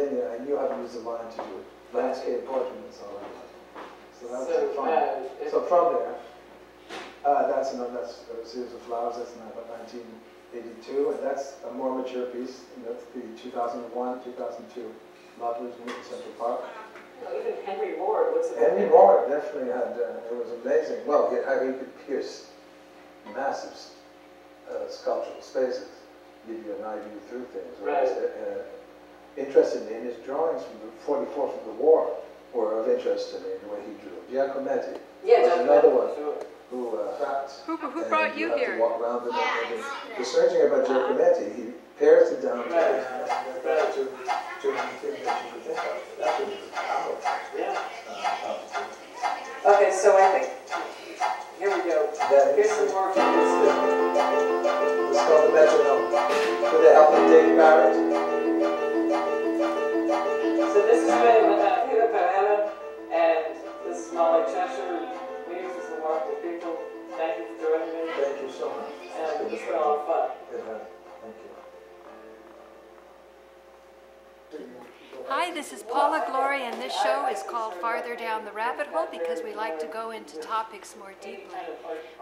in, I knew how to use the line to do landscape portrait and so on. So that was fun. So from there, that's a series of flowers. That's about 1982, and that's a more mature piece. And that's the 2001, 2002 Lovelace Meet in Central Park. Even Henry Moore looks at Henry Moore definitely had, it was amazing. Well, how he could pierce massive sculptural spaces, give you an eye view through things. Right. Interestingly, in his drawings from the 44 from the war were of interest to me, the way he drew. Giacometti was another one who brought you here? To walk around the searching about Giacometti, he pares it down to anything that you could think of. That would be powerful. Okay, so I think, here we go. Here's some more from this. It's called the metronome, with the help of Dave Barrett. So this is with Pereiera and this is Molly Cheshire. Meetings with some wonderful people. Thank you for joining me. Thank you so much. And it's been a lot of fun. It has. Thank you. Hi, this is Paula Gloria, and this show is called Farther Down the Rabbit Hole because we like to go into topics more deeply.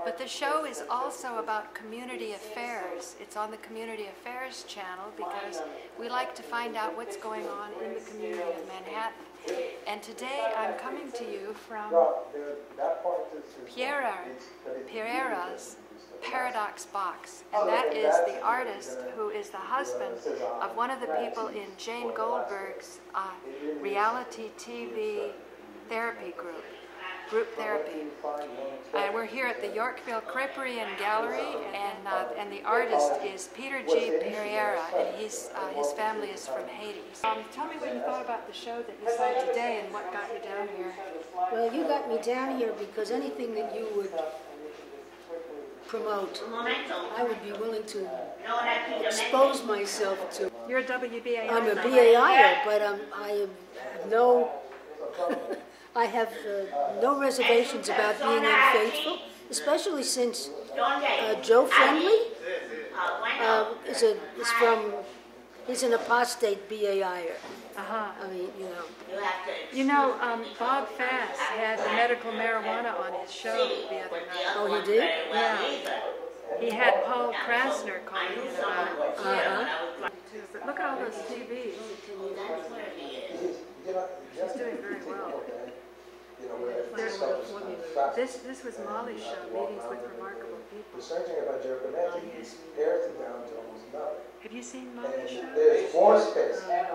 But the show is also about community affairs. It's on the Community Affairs channel because we like to find out what's going on in the community of Manhattan. And today I'm coming to you from Pereiera's Paradox Box, and that is the artist who is the husband of one of the people in Jane Goldberg's reality TV therapy group therapy. And we're here at the Yorkville Creperie and Gallery, and the artist is Peter G. Pereiera, and his family is from Haiti. Tell me what you thought about the show that you saw today and what got you down here. Well, you got me down here because anything that you would promote, I would be willing to expose myself to. You're a WBAI. I'm a BAIer, but I have no reservations about being unfaithful, especially since Joe Friendly he's an apostate BAIer. I mean, you know. Bob Fass had medical marijuana on his show the other night. Oh, he did? Yeah. He had Paul Krasner calling in about it. But look at all those TVs. She's doing very well. This was Molly's show, Meetings with Remarkable People. Researching about Giacometti, he pares it down to almost nothing. Have you seen Molly's show? There's more space. Yeah,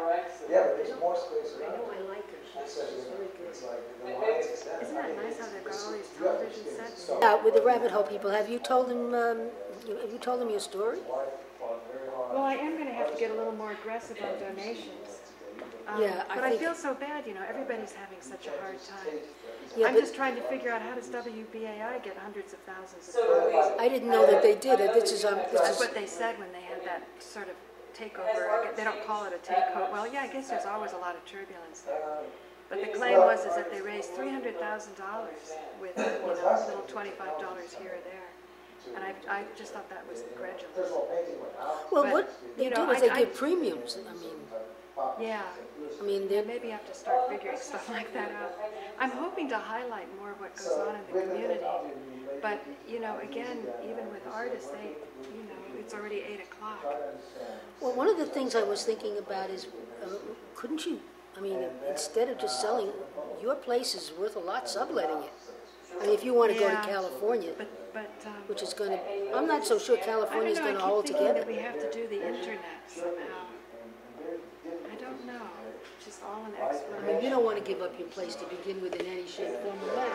but there's more space around. I know, I like her. She's very good. It's like the lines extend. Isn't that nice how they've got all these television sets? Yeah, with the rabbit hole people, have you told them your story? Well, I am going to have to get a little more aggressive on donations. But I feel so bad, everybody's having such a hard time. Yeah, I'm just trying to figure out how does WBAI get hundreds of thousands of dollars. I didn't know that they did it. This is That's what they said when they had that sort of takeover. They don't call it a takeover. Well, yeah, I guess there's always a lot of turbulence there. But the claim was that they raised $300,000 with little $25 here or there. And I just thought that was incredulous. Well, what they do is they give premiums. Yeah. Maybe I have to start figuring stuff like that out. I'm hoping to highlight more of what goes on in the community. But, again, even with artists, it's already 8 o'clock. Well, one of the things I was thinking about is, couldn't you, instead of just selling, your place is worth a lot subletting it. If you want to go to California, which is going to, I'm not so sure California is going to hold together. That we have to do the internet somehow. I don't know. Just all an exploration. You don't want to give up your place to begin with in any shape, form, or manner.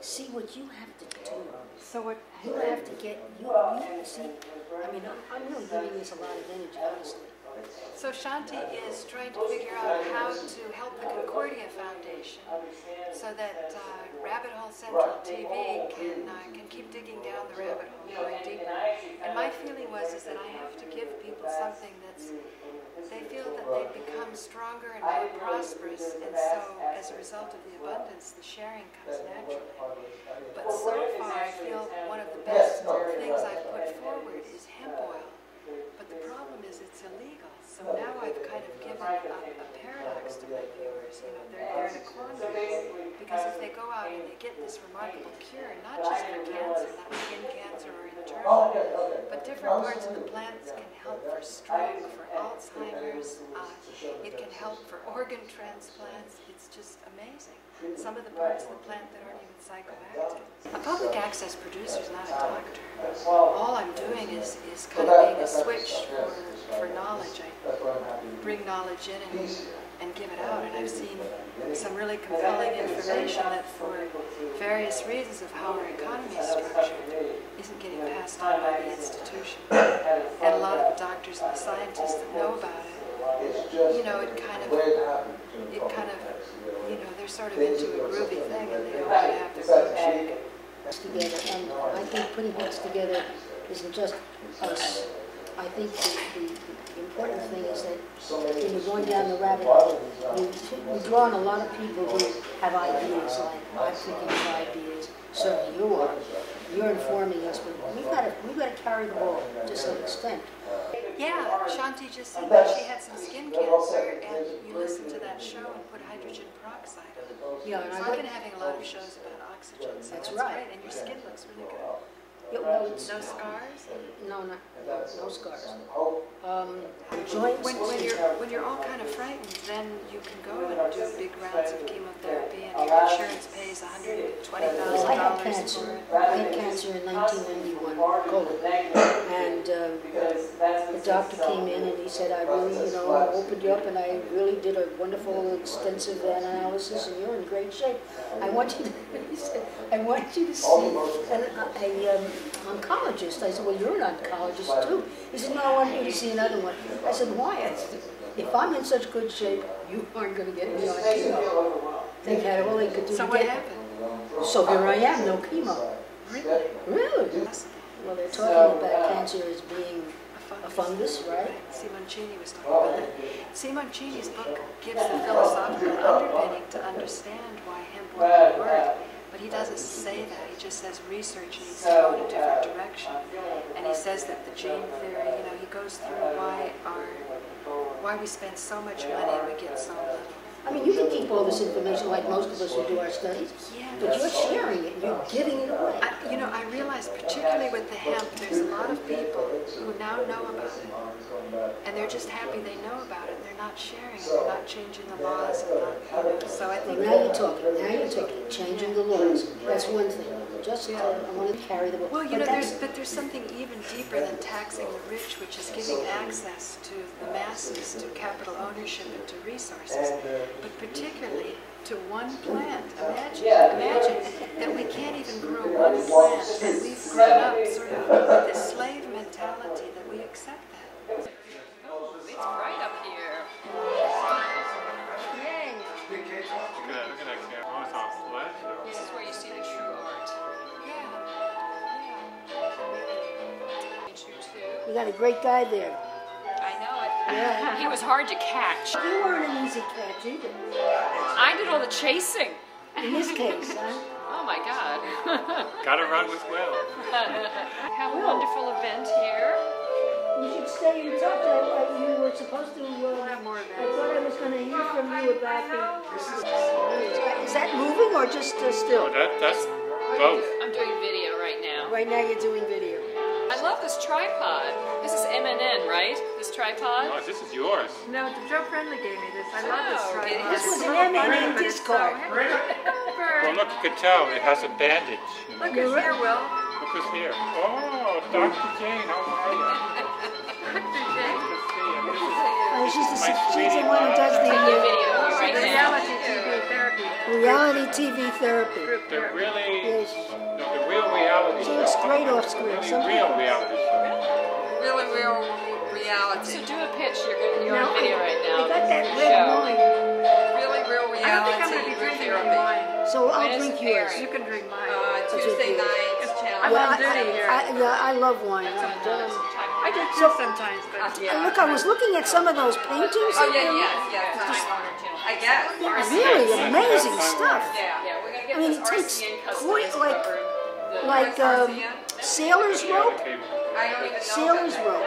See what you have to do. So what you have to get, you see, I'm really giving this a lot of energy, honestly. So Shanti is trying to figure out how to help the Concordia Foundation so that Rabbit Hole Central TV can keep digging down the rabbit hole, going deeper. And my feeling is that I have to give people something that's, they feel that they've become stronger and more prosperous, and so as a result of the abundance, the sharing comes naturally. But so far, I feel one of the best things I've put forward is hemp oil. But the problem is it's illegal. So now I've kind of given a paradox to my viewers. You know, they're in a quandary because if they go out and they get this remarkable cure, not just for cancer, not skin cancer or internal, but different parts of the plants can help for stroke, for Alzheimer's. It can help for organ transplants. It's just amazing. Some of the parts of the plant that aren't even psychoactive. A public access producer is not a doctor. All I'm doing is kind of being a switch for knowledge. I bring knowledge in and give it out, and I've seen some really compelling information that for various reasons of how our economy is structured isn't getting passed on by the institution. And a lot of the doctors and the scientists that know about it, you know, it kind of, you know, they're sort of into a groovy thing and they don't want to have their boat shaken. Together. I think putting heads together isn't just us. I think the important thing is that when you're going down the rabbit hole, you draw on a lot of people who have ideas, like I'm thinking of ideas, certainly you are. You're informing us, but we've got to carry the ball to some extent. Yeah, Shanti just said that she had some skin cancer, and you listened to that show and put hydrogen peroxide on it. Yeah, and so I've been having a lot of shows about oxygen, so that's right. Great, and your skin looks really good. Yeah, well, no scars? No, no scars. Joints. When you're all kind of frightened, then you can go and do big rounds of chemotherapy, and your insurance pays $120,000 I had cancer. I had cancer in 1991, colon, and the doctor came in and he said, I really, you know, opened you up and I really did a wonderful, extensive analysis, and you're in great shape. I want you to, he said, I want you to see an oncologist. I said, well, you're an oncologist too. He said, no, I want you to see another one. I said, why? I said, if I'm in such good shape, you aren't going to get me on chemo. They had all they could do. So what happened? So here I am, no chemo. Really? Really? Well, they're talking about cancer as being a fungus, right? Simoncini was talking about that. Simoncini's book gives the philosophical underpinning to understand why hemp oil work. But he doesn't say that. He just says research needs to go in a different direction. And he says that the gene theory, you know, he goes through why we spend so much money and we get so little. I mean, you can keep all this information like most of us who do our studies, but you're sharing it, you're giving it away. You know, I realize particularly with the hemp, there's a lot of people who now know about it. And they're just happy they know about it. They're not sharing it. They're not changing the laws. And not, you know, so I think... Well, now you're talking. Changing the laws. That's one thing. Just, I want to carry the ball. Well, you know, there's something even deeper than taxing the rich, which is giving access to the masses, to capital ownership and to resources. But particularly to one plant. Imagine that we can't even grow one plant, and we've grown up sort of with this slave mentality that we accept that. Oh, it's bright up here. Yay! Look at that camera. Oh, it's all flash. This is where you see the true art. You got a great guy there. I know it. Yeah. He was hard to catch. You weren't an easy catch either. I did all the chasing. In this case, huh? Oh my God. Gotta run with Will. Have a wonderful event here. You should stay in touch. You were supposed to have more events. I thought I was going to hear from you about the... Is that moving or just still? Oh, that's both. I'm doing video right now. Right now you're doing video. I love this tripod. This is MNN, right? This tripod? Oh, this is yours. No, Joe Friendly gave me this. I love this tripod. This was an MNN discard. Well, look, you can tell it has a bandage. Look who's here, Will. Look who's here. Oh, Dr. Jane, how are you? Dr. Jane. Good to see you. She's the one who does the Video right now. Reality TV therapy. reality TV therapy. The really, Yes. no, the real reality She looks great off screen. Really real reality show. Really real reality. reality. So do a pitch. You're on video right now. I got that red wine. Really real reality group therapy. So I'll drink yours. You can drink mine. Tuesday night, I'm on duty here. I love wine. I drink too sometimes, but Look, I was looking at some of those paintings. Oh yeah. I guess. Really amazing stuff. Yeah. We're gonna get I mean, this it takes RCN quite customers like sailor's rope. I don't even know. Sailor's rope.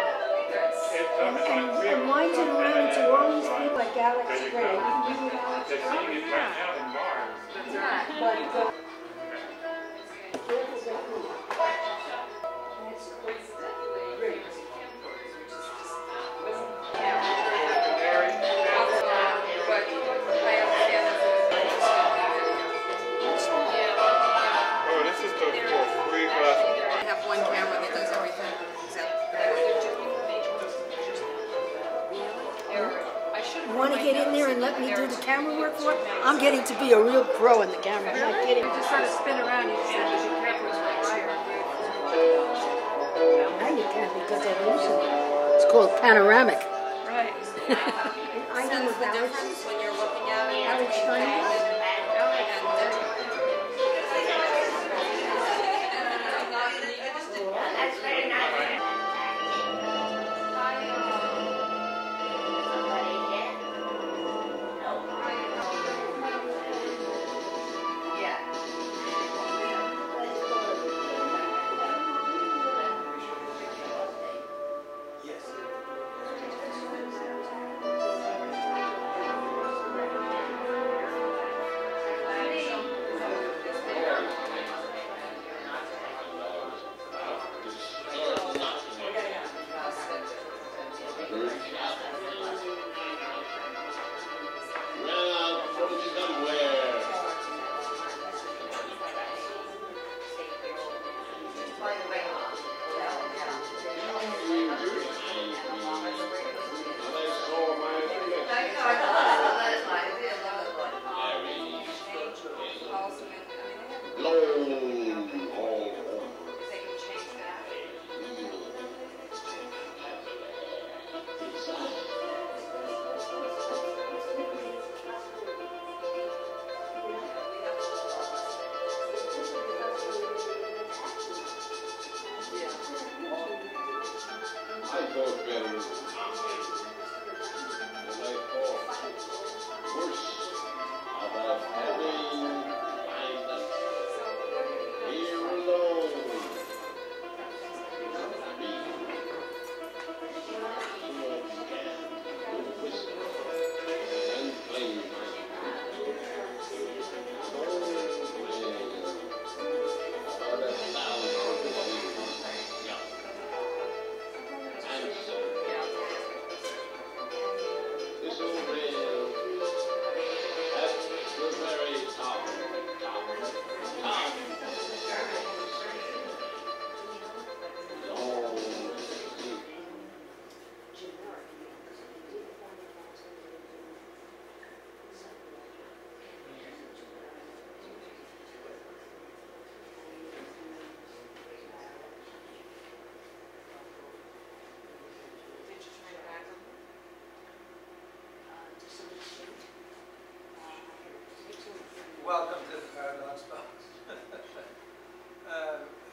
And winds it around into all these things like Alex Gray. They're seeing it right now in Mars. But Oh, this is the free glass of wine. I have one camera that does everything. you want to get in there and let me do the camera work for it? I'm getting to be a real pro in the camera. I'm not kidding. you just sort of spin around. You just have to be careful with the wire. Now you can because I loosen it. It's called panoramic. Right. I know Sense the about difference when you're looking at it. Alex Stein. Welcome to the Paradox Box. This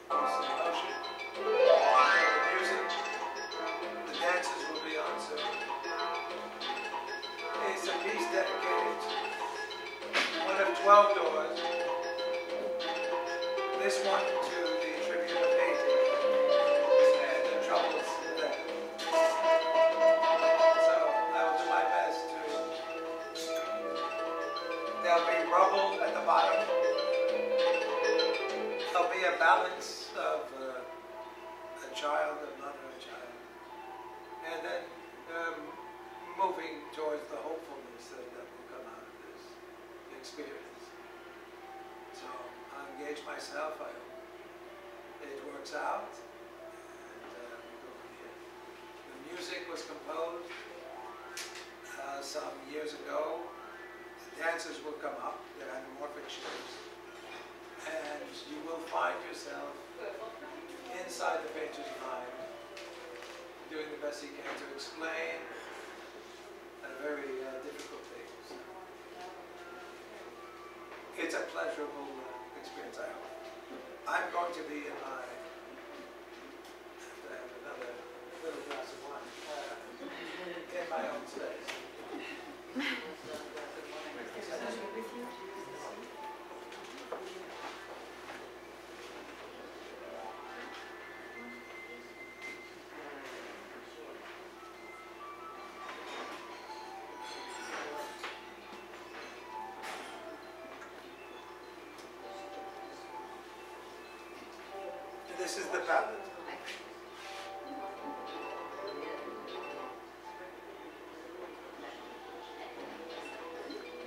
is motion. The music. The dances will be on soon. It's a piece dedicated to one of 12 doors. This one to the tribute of Haiti and the troubles there. So I will do my best to. There'll be rubble at the bottom. There'll be a balance of a child and not a child. And then moving towards the hopefulness that will come out of this experience. So I engage myself. I hope it works out. And we go from here. The music was composed some years ago. Dancers will come up, they're anamorphic shows, and you will find yourself inside the painter's mind doing the best he can to explain a very difficult thing. So it's a pleasurable experience, I hope. I'm going to be in my, have another little glass of wine in my own space. This is the palette.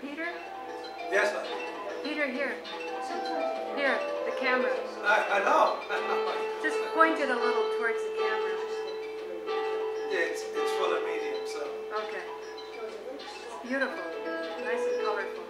Peter? Yes, sir. Peter, here. Here, the camera. I know. Just point it a little towards the camera. It's full of medium, so. Okay. It's beautiful. Nice and colorful.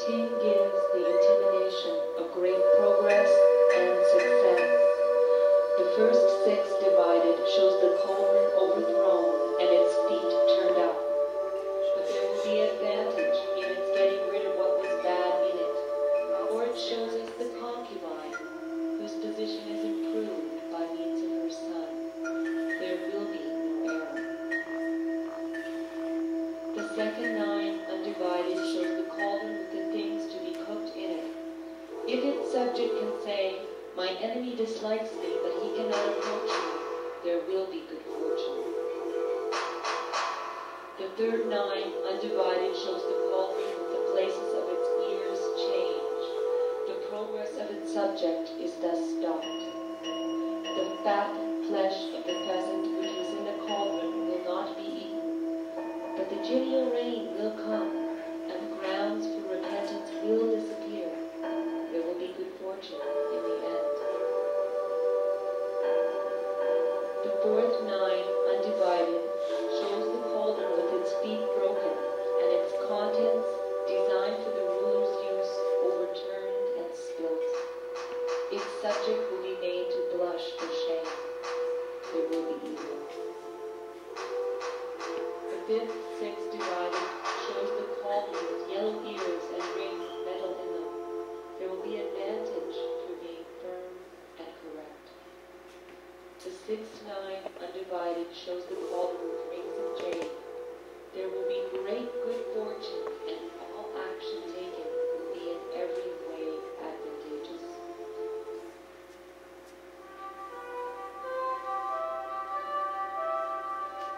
Ching gives the intimidation of great progress and success. The first 6 divided shows the cauldron overthrown and its feet turned up. But there will be advantage in its getting rid of what was bad in it, for it shows us the concubine, whose position is improved by means of her son. There will be no error. The second 9 undivided shows the cauldron with the things to be cooked in it. If its subject can say, "My enemy dislikes me, but he cannot approach me," there will be good fortune. The third 9 undivided shows the cauldron with the places of its ears changed. The progress of its subject is thus stopped. The fat flesh of the pheasant which was in the cauldron will not be eaten, but the genial rain will come, and the grounds for repentance will disappear. There will be good fortune in the end. The fourth 9 undivided shows the cauldron with its feet broken and its contents, designed for the ruler's use, overturned and spilt. Its subject will be made to blush for shame. There will be evil. The fifth 6 divided shows the cauldron with yellow ears and rings of metal in them. There will be advantage for being firm and correct. The sixth 9 undivided shows the cauldron with rings of jade. There will be great good fortune, and all action taken will be in every way advantageous.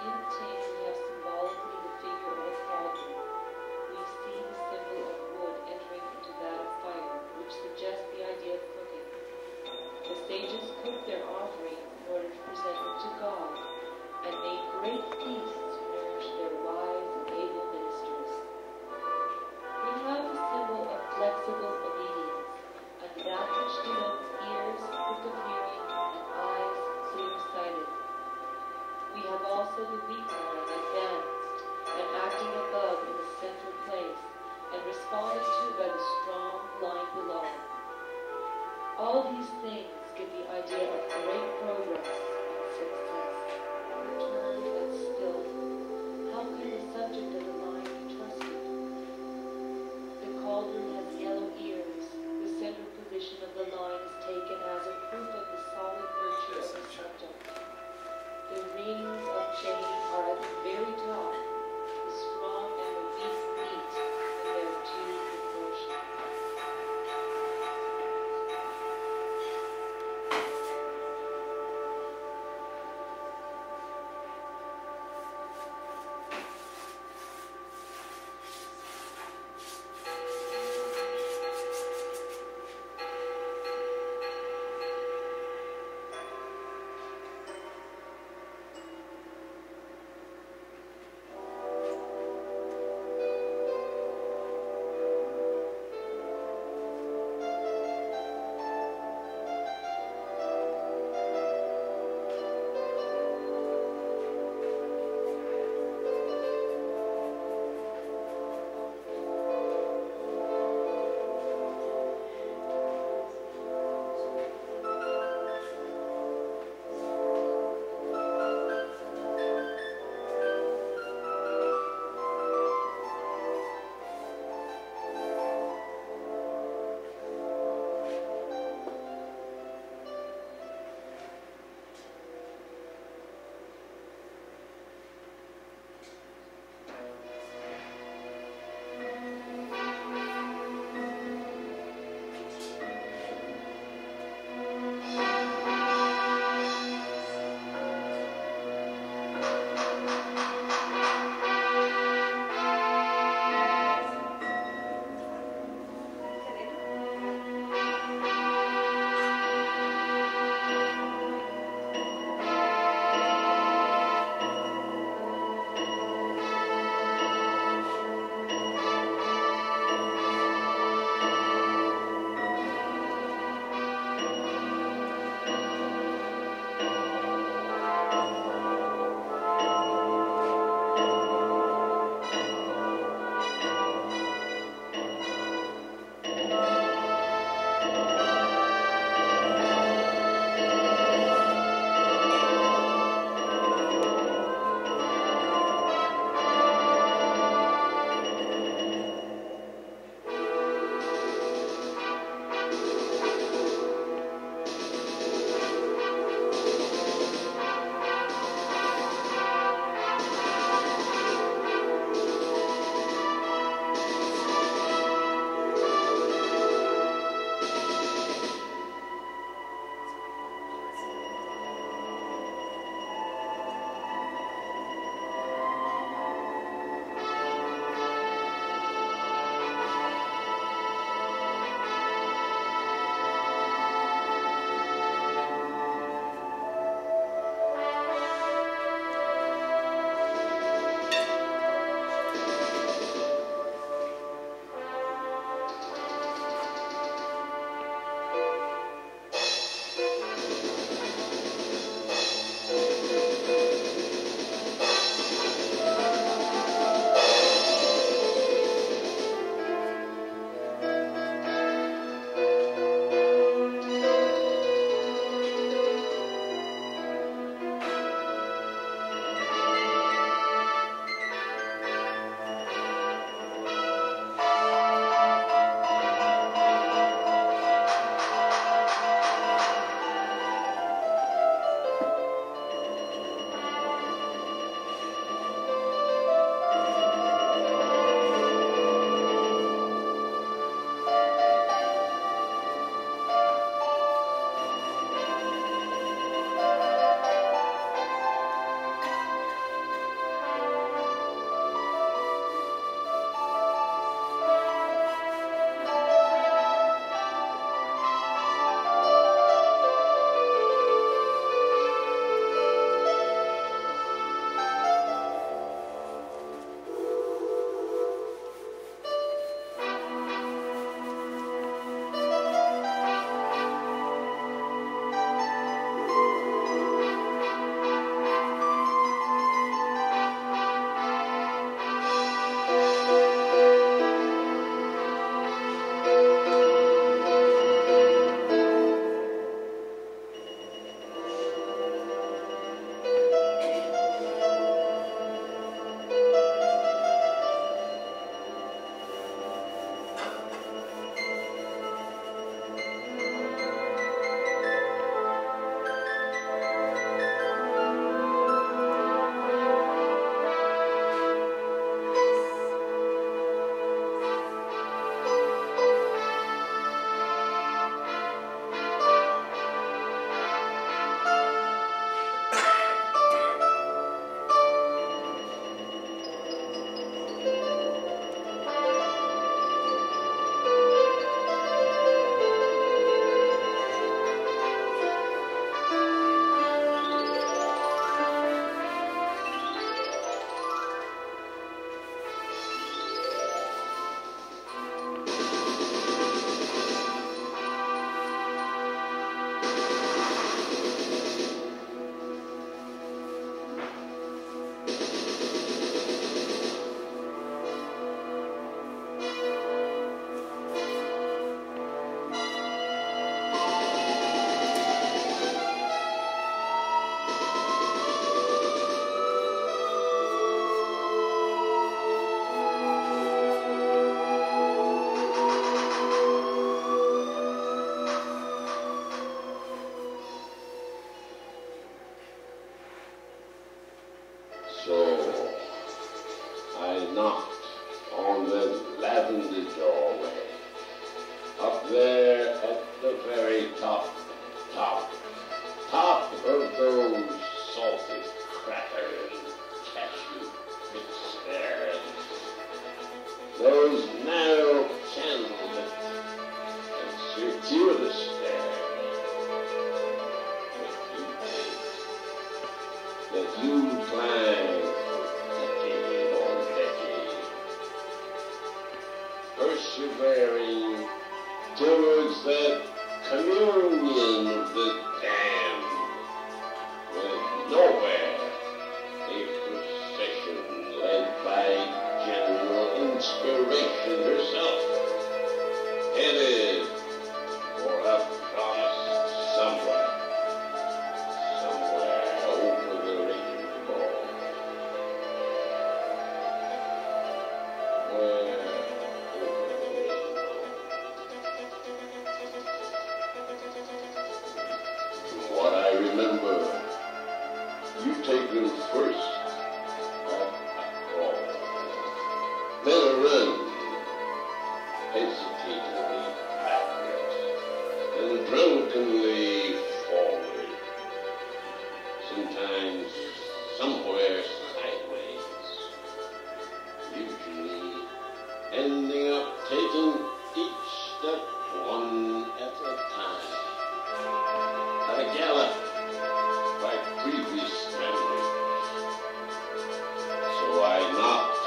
In Ching, we have symbolically the figure of a cauldron. We see the symbol of wood entering into that of fire, which suggests the idea of cooking. The sages cooked their offerings in order to present them to God, and made great feasts to nourish their wise and able ministers. lavender doorway. Up there at the very top of those salted crackers, cashew bits there, those narrow candles that circuitous stairs that you climb decade on decade, persevering towards that communion of the damned, with nowhere a procession led by general inspiration herself, headed for a promised somewhere over the rainbow, where over the rainbow. From what I remember, you take them first at a crawl, then a run, hesitatingly backwards, then drunkenly forward, sometimes somewhere sideways, usually ending up taking each step one at a time, at a gallop by previous memories. So I knocked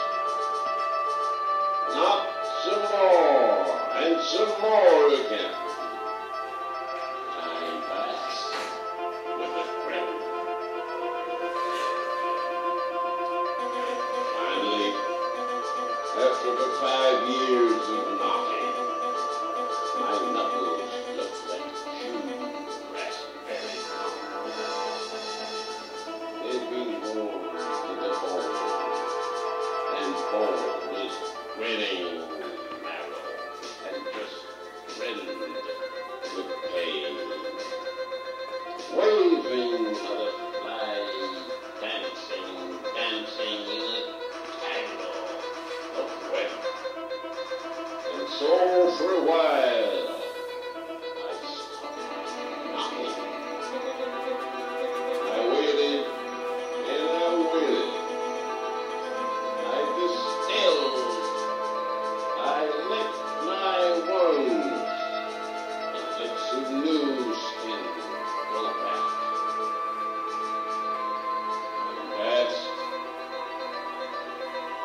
some more, and some more again. Time passed with a friend. Finally, after the 5 years of knocking, my knuckles looked like chewed raspberry. They'd been worn to the bone, and bone was grinning marrow, and just reddened with pain. Waving of the flag, dancing in a tangle of web. And so for a while, I stopped knocking. I waited and I waited. I distilled. I licked my wounds and let some new skin grow back. I passed.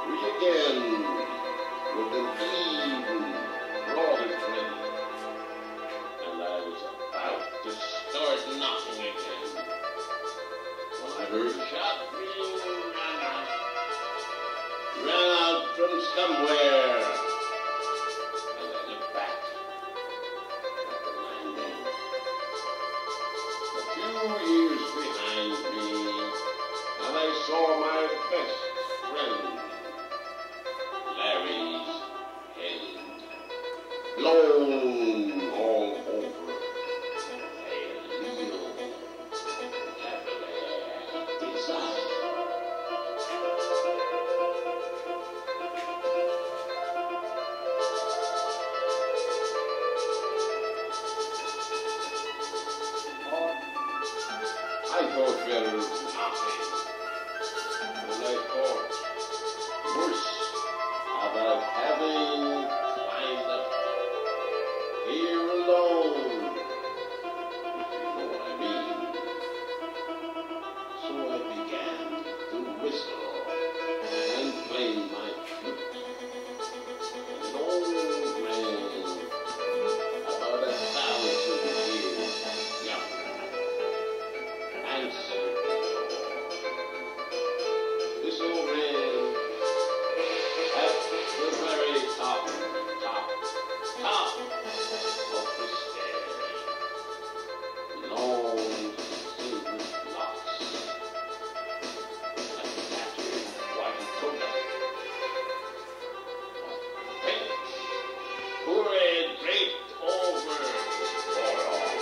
We again with an even broader trend, and I was about to start knocking again when I heard a shot being ran out from somewhere, and I looked back at the landing. A few years behind me, and I saw my best friend, Larry's head, blown all over a real cavalier design. I thought better of nothing, and I thought worse about having climbed up here alone, if you know what I mean. So I began to whistle and play my flute. An old man, about 1,000 years younger, answered the door. This old man, at the very top of the stairs, long silver locks, like tattered white coat, pink, forehead draped over forearm,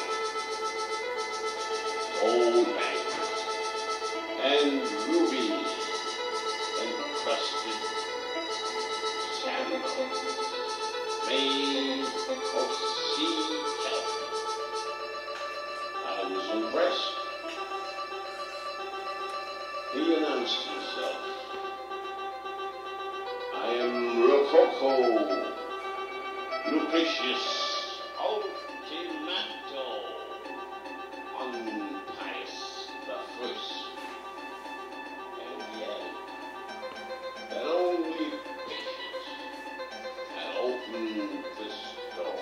gold bangles, and rubies encrusted sandals. made of sea kelp. I was impressed. He announced himself. I am Rococo, Lucretius, Ultimato, Pius the First. And yet, that only patience had opened this door.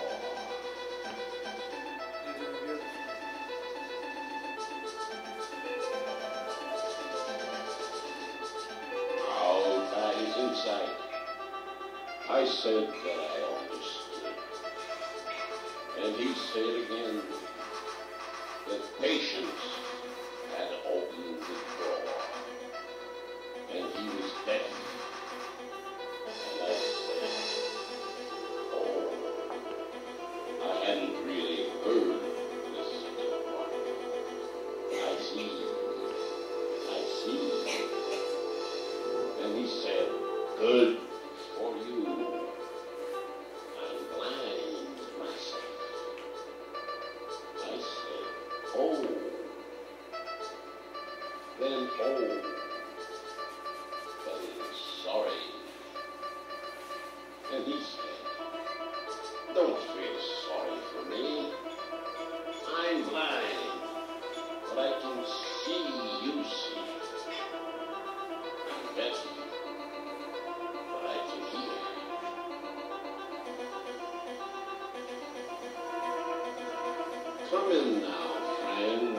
Out by his insight, I said that I understood. And he said again that patience had opened the door. And he was deaf. And I said, oh, I hadn't really heard this one. I see. And he said, good for you. I'm blind myself. I said, oh. Then oh. But I'm sorry. And he said, don't feel sorry for me. I'm blind, but I can see you see. I'm deaf, but I can hear. Come in now, friend,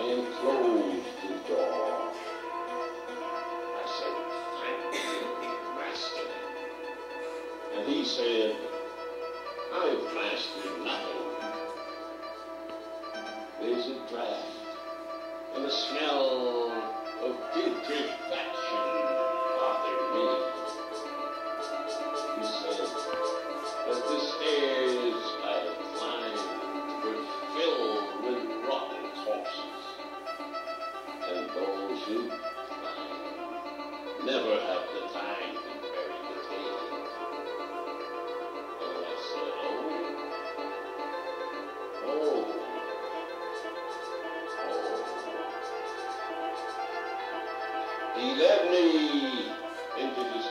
and close the door. I said, thank you, master. And he said, I've mastered nothing. There's a draft and a smell of putrefaction bother me. He said that the stairs I had climbed were filled with rotten corpses, and those who climb never have the time to bury the tail. And I said, oh. He led me into this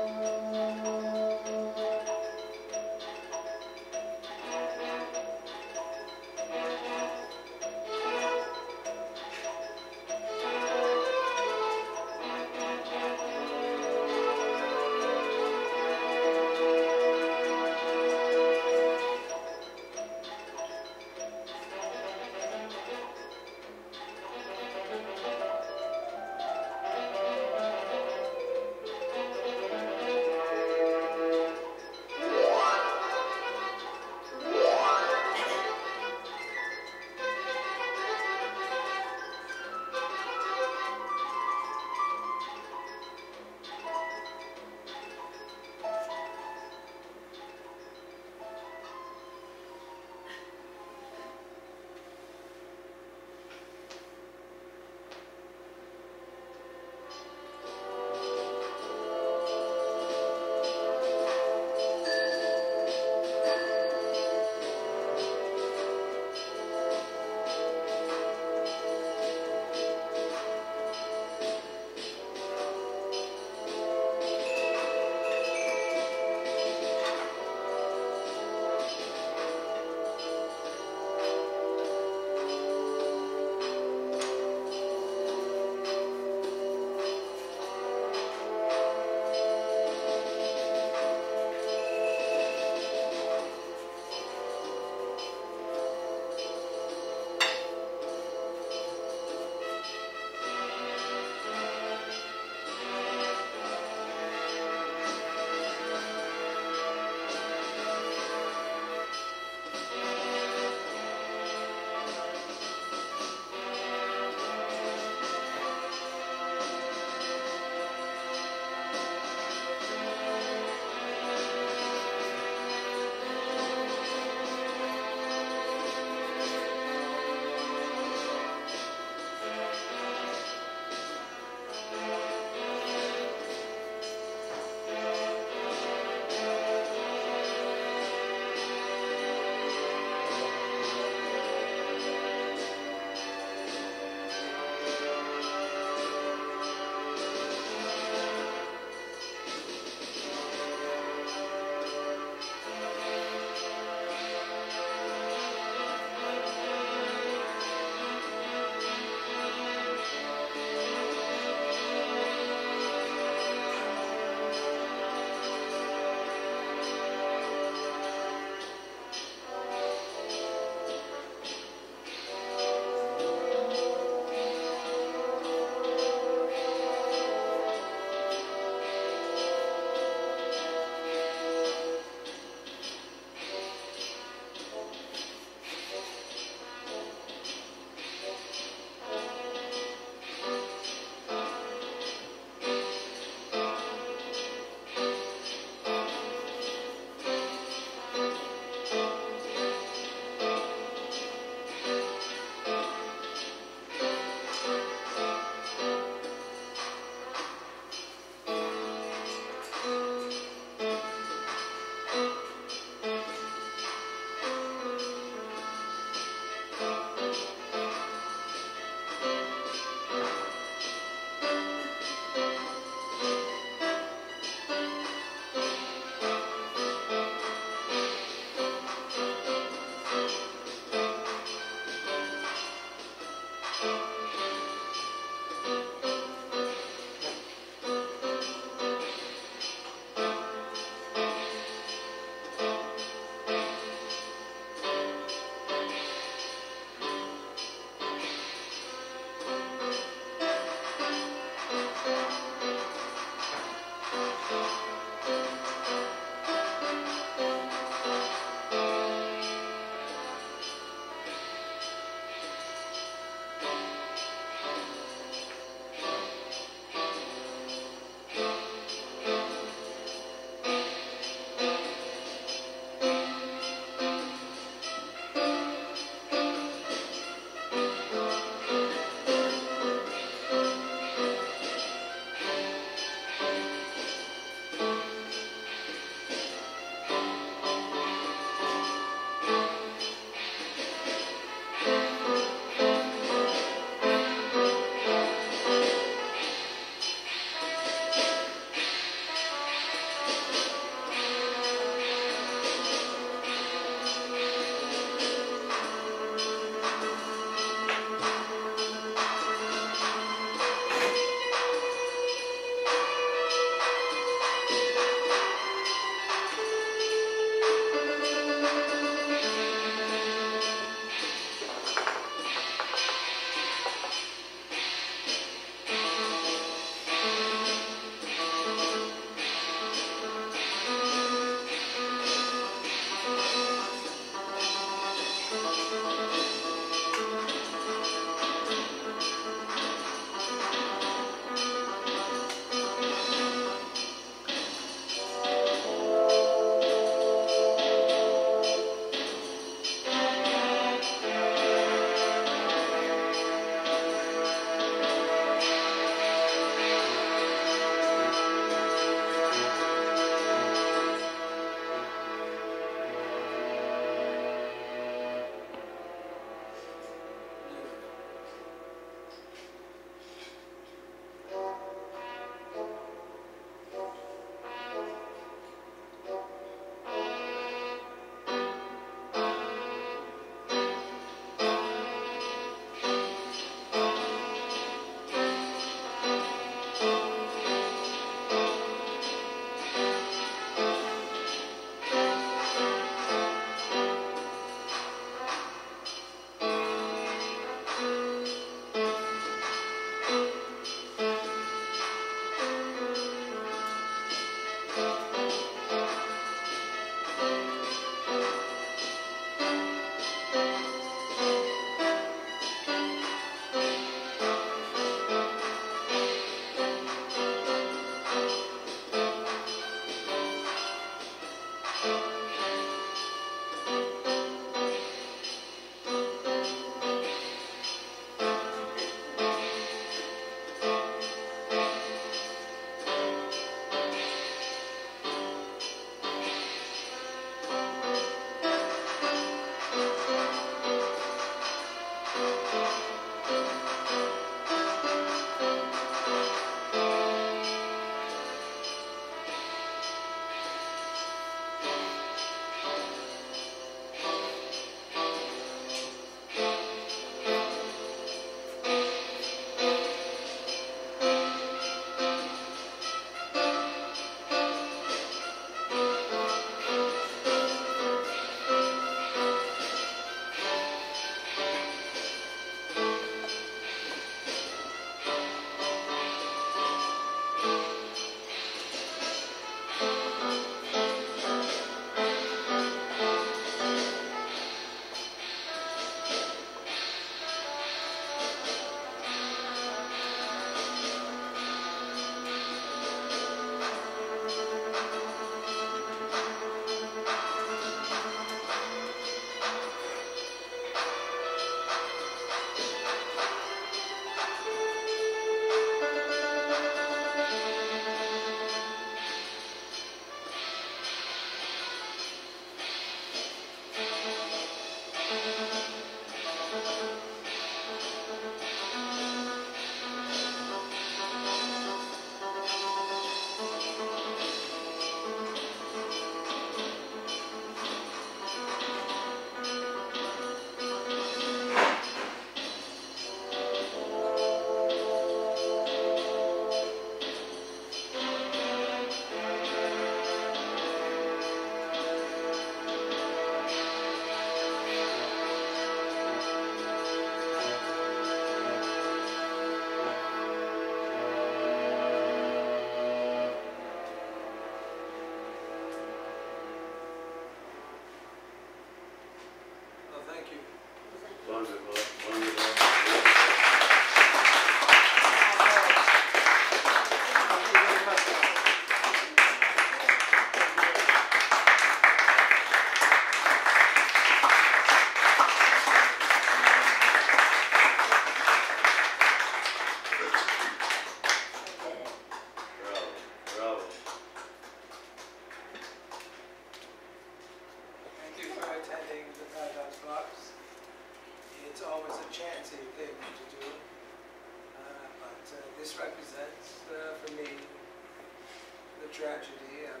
tragedy of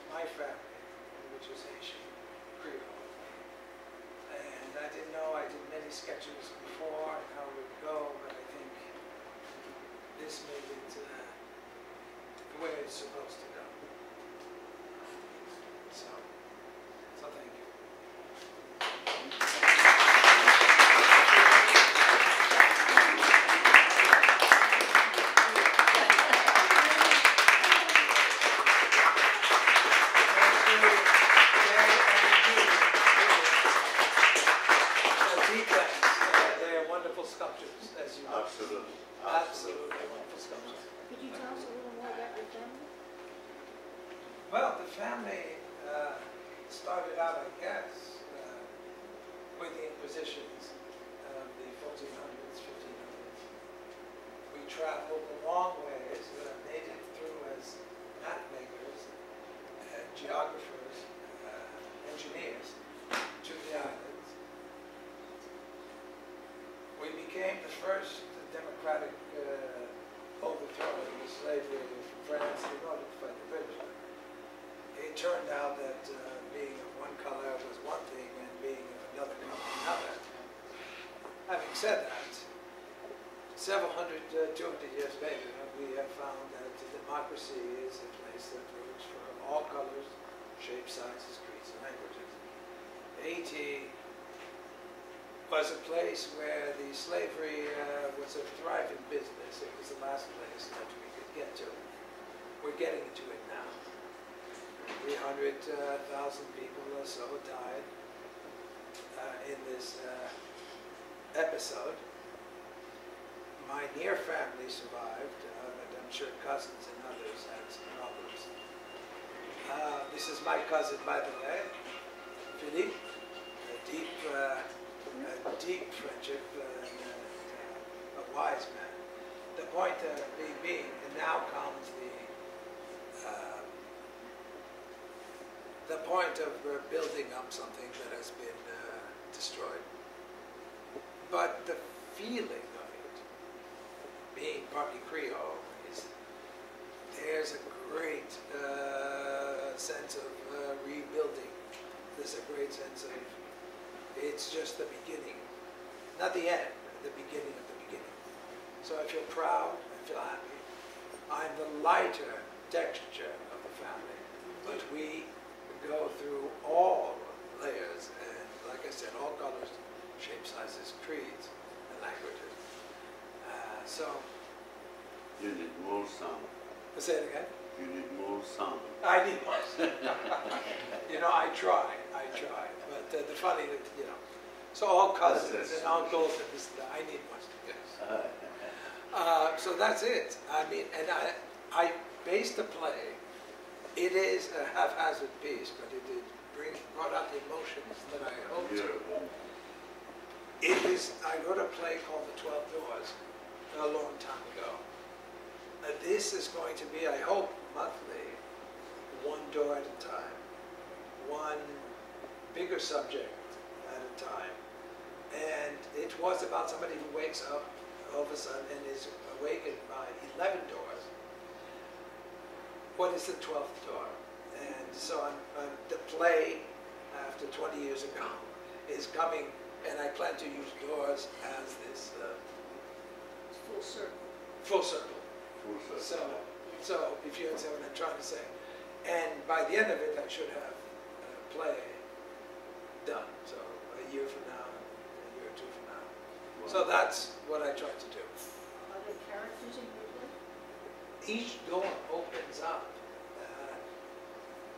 my family, which was Haitian Creole. And I didn't know, I did many sketches before and how it would go, but I think this made it the way it's supposed to go. So thank you. Well, the family started out, I guess, with the Inquisitions of the 1400s, 1500s. We traveled a long ways, made it through as map makers, geographers, engineers to the islands. We became the first democratic overthrow of the slavery from France in order to fight the British. It turned out that being of one color was one thing and being of another color another. Having said that, several hundred, 200 years later, we have found that democracy is a place that roots for all colors, shapes, sizes, creeds, and languages. Haiti was a place where the slavery was a thriving business. It was the last place that we could get to. We're getting to it now. 300,000 people or so died in this episode. My near family survived, but I'm sure cousins and others had some problems. This is my cousin, by the way, Philippe, a deep friendship and a wise man. The point being, and now comes the point of building up something that has been destroyed. But the feeling of it, being partly Creole, is there's a great sense of rebuilding. There's a great sense of, it's just the beginning. Not the end, the beginning of the beginning. So I feel proud, I feel happy. I'm the lighter texture of the family, but we go through all layers and, like I said, all colors, shapes, sizes, creeds, and languages. So you need more sound. Say it again. You need more sound. I need more. You know, I try. But the funny that, you know, so all cousins and uncles and this, I need much to get. So that's it. I mean, and I based the play. It is a haphazard piece, but it brought out the emotions that I hoped to. It is, I wrote a play called The 12 Doors a long time ago. This is going to be, I hope, monthly, one door at a time, one bigger subject at a time. And it was about somebody who wakes up all of a sudden and is awakened by 11 doors. What is the 12th door? And so the play, after 20 years ago, is coming, and I plan to use doors as this Full circle. Full circle. So if you understand what I'm trying to say. And by the end of it, I should have a play done. So a year from now, a year or two from now. Wow. So that's what I tried to do. Are there characters in your play? Each door opens up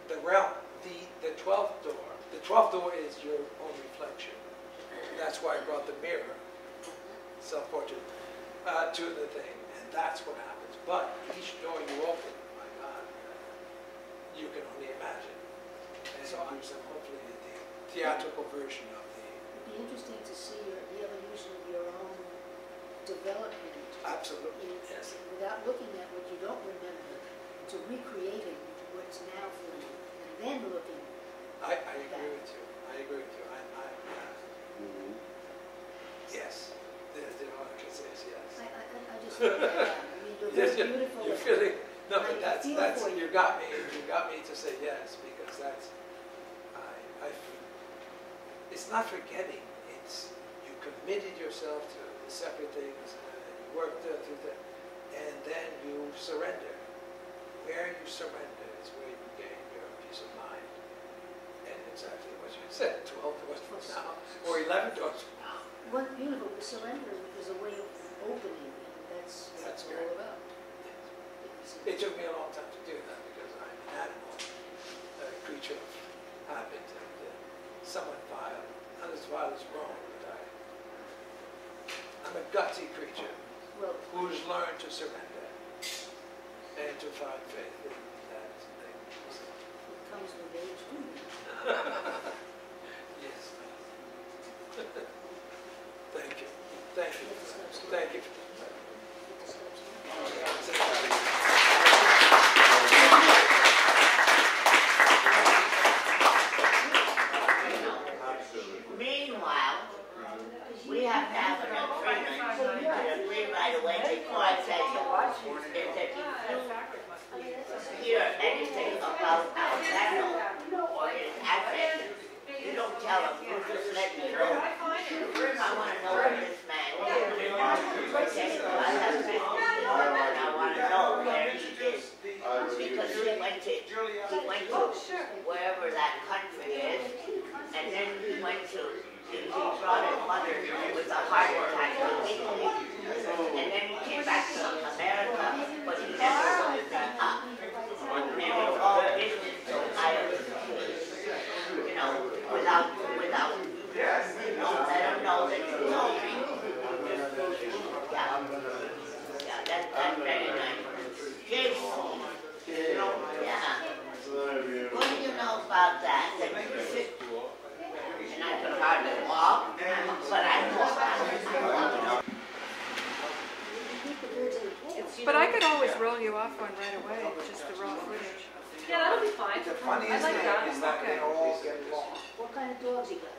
the realm, the 12th door. The 12th door is your own reflection. That's why I brought the mirror, self-portrait, to the thing, and that's what happens. But each door you open, my God, you can only imagine. And so I'm hopefully the theatrical version of the... It'd be interesting to see the evolution of your own development. Absolutely, yes. Without looking at what you don't remember, to recreating what's now for you, and then looking. I agree with you. Yes. All I can say is yes. I just feel that. I mean, you're Yes, very beautiful. you're feeling, no, but that's you got me to say yes, because that's, it's not forgetting, it's you committed yourself to the separate things, and you worked through that, and then you surrender. Where you surrender is where you gain your peace of mind. And exactly what you said, 12 doors from now, or 11 doors from now. Well, beautiful. Surrender is a way of opening, and that's what it's all about. It took me a long time to do that, because I'm an animal, a creature of habit, and somewhat vile. Not as vile as wrong, but I'm a gutsy creature who's learned to surrender and to find faith in that thing. It comes with age, too. Yes. Thank you. Thank you. Thank you. Meanwhile, we have to have an agreement and agree right away before I say is that you hear anything about Alberto or his advent, you don't tell him, you just let me know. First, I want to know where this man is. Okay, so I have business with him, and I want to know where he is. Because he went to wherever that country is, and then he brought his mother with a heart attack to Italy, and then he came back to America, but he never went up. And it's all business, so without let him know that you told me. Yeah, that's very nice. Jason, what do you know about that? And I could hardly walk, but I walk. But I could always roll you off one right away, just the raw footage. Yeah, that'll be fine. The funniest like thing that. is that they all get along. What kind of dogs you got?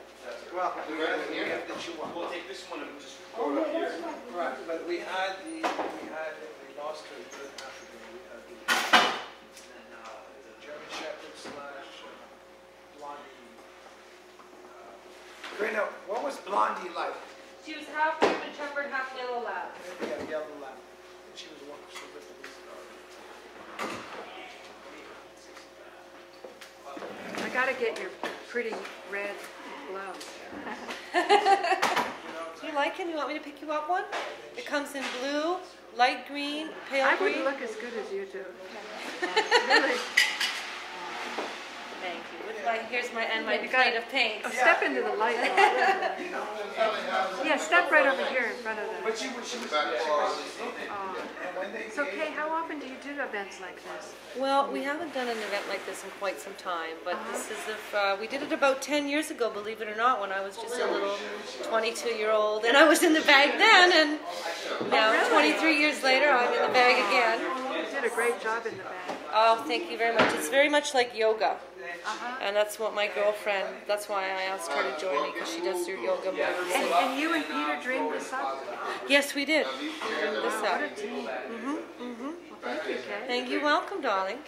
Well, we have the Chihuahua. We'll take this one and just Oh, throw it up yeah, here. that's right. Right, but we lost her in Africa. We had the German Shepherd / Blondie. Karina, what was Blondie like? She was half German Shepherd, half Yellow Lab. Yeah, yellow lab. And she was wonderful. She lived in this garden. I gotta get your pretty red blouse. Do you like him? You want me to pick you up one? It comes in blue, light green, pale I green. wouldn't look as good as you do. Really. Thank you. Here's my plate of paint. Oh, step into the light. Yeah, step right over here in front of the. But she was So, Kay, how often do you do events like this? Well, we haven't done an event like this in quite some time, but this is we did it about 10 years ago, believe it or not, when I was just a little 22-year-old, and I was in the bag then, and now 23 years later, I'm in the bag again. You did a great job in the bag. Oh, thank you very much. It's very much like yoga. And that's what my girlfriend, that's why I asked her to join me, because she does do yoga moves. And you and Peter dreamed this up? Yes, we did. We dreamed this up. What a team. Well, thank you, Kay. Thank you. Welcome, darling.